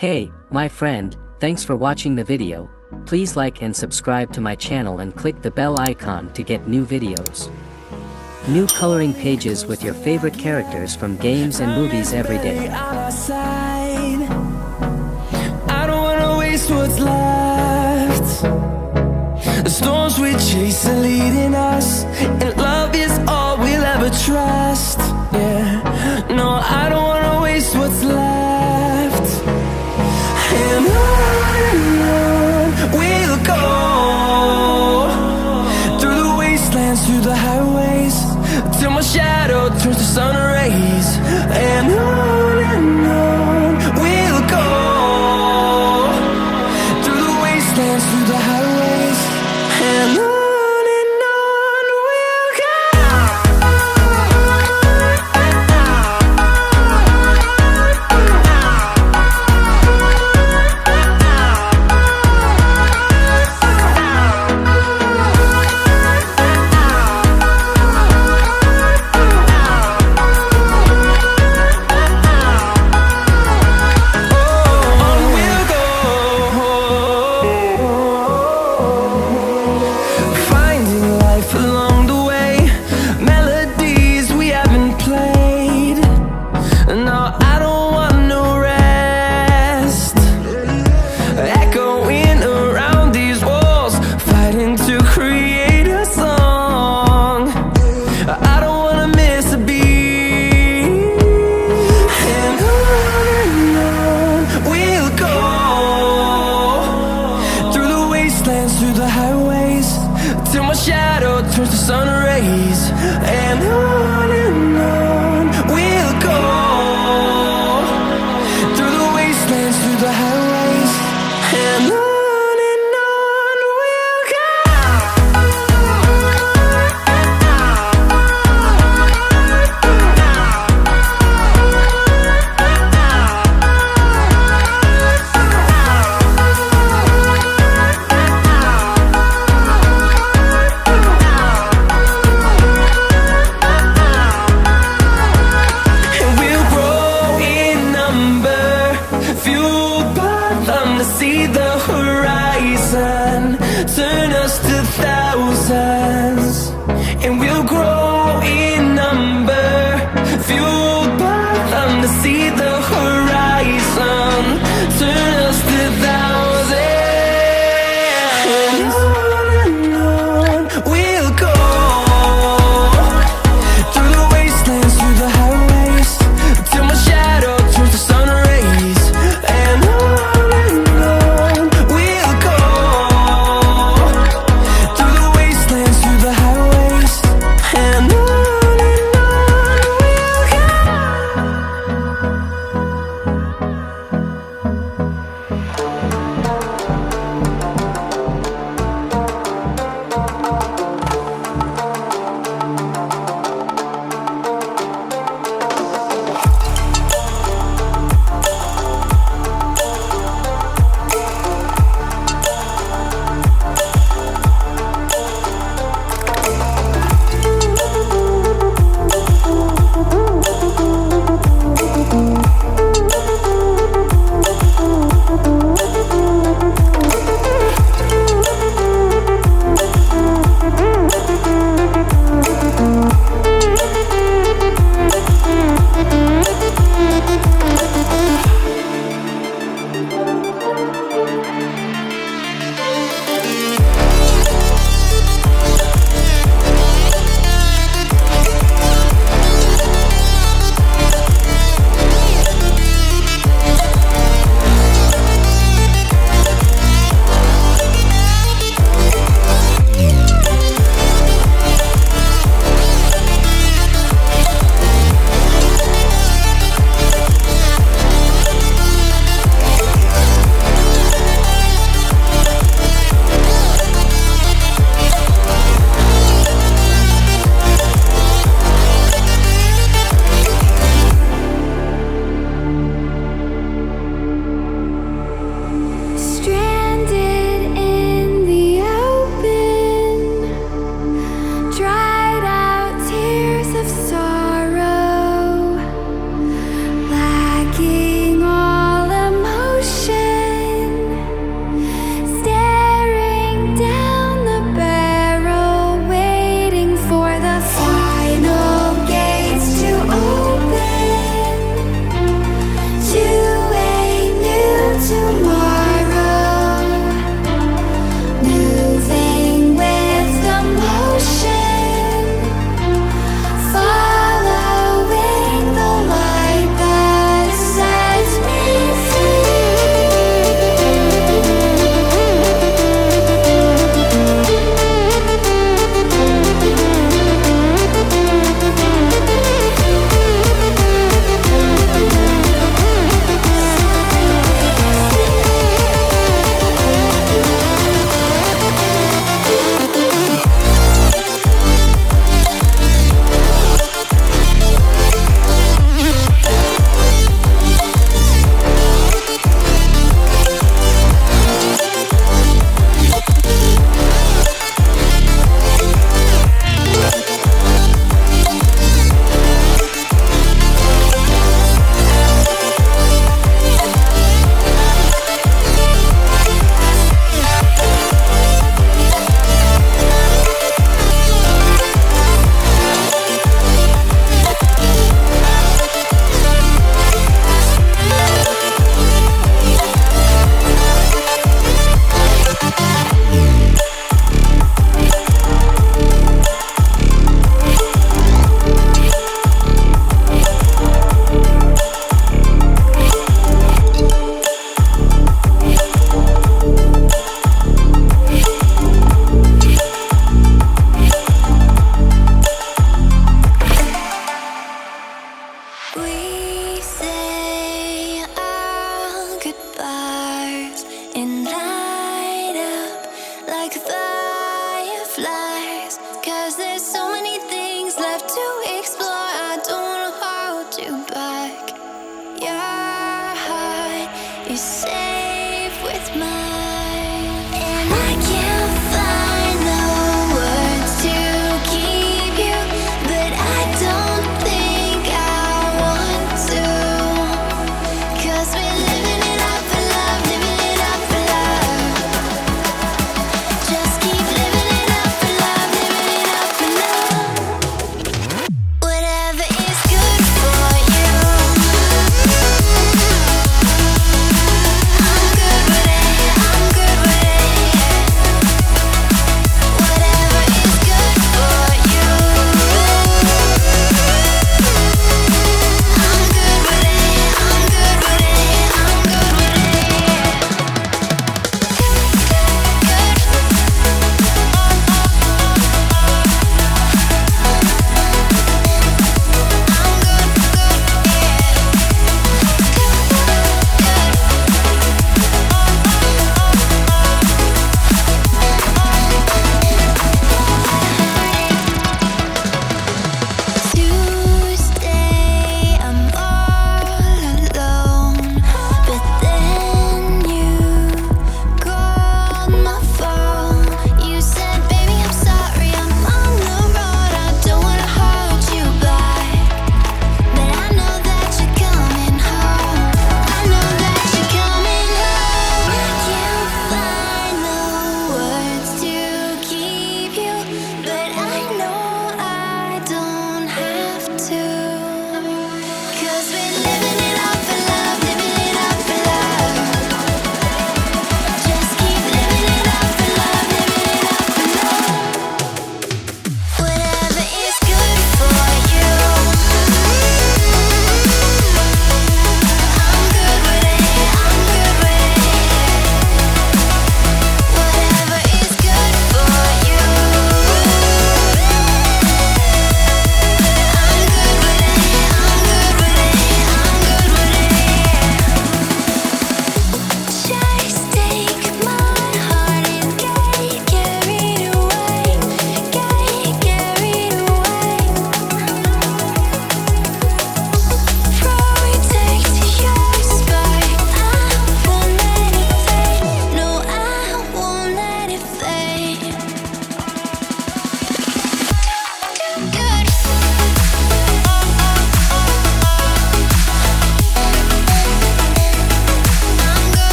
Hey, my friend, thanks for watching the video. Please like and subscribe to my channel and click the bell icon to get new videos. New coloring pages with your favorite characters from games and movies every day. I don't wanna waste what's left. The storms we chase are leading us, and love is all we'll ever trust. Yeah, no, I don't wanna waste what's left. And on we'll go, through the wastelands, through the highways, till my shadow turns to sun rays. And on we'll go, through the wastelands, through the highways, and on we'll go. Through the highways, till my shadow turns to sun rays. And on we'll go, through the wastelands, through the highways, and on we'll go. See the horizon turn us to thousands, and we'll grow in number, fueled by them. To see the horizon turn us to thousands, and on we'll go, through the wastelands, through the highways, till my shadow turns to sun rays. And on fires and light up like fireflies. 'Cause there's so many things left to explore. I don't wanna hold you back. Your heart is safe with mine.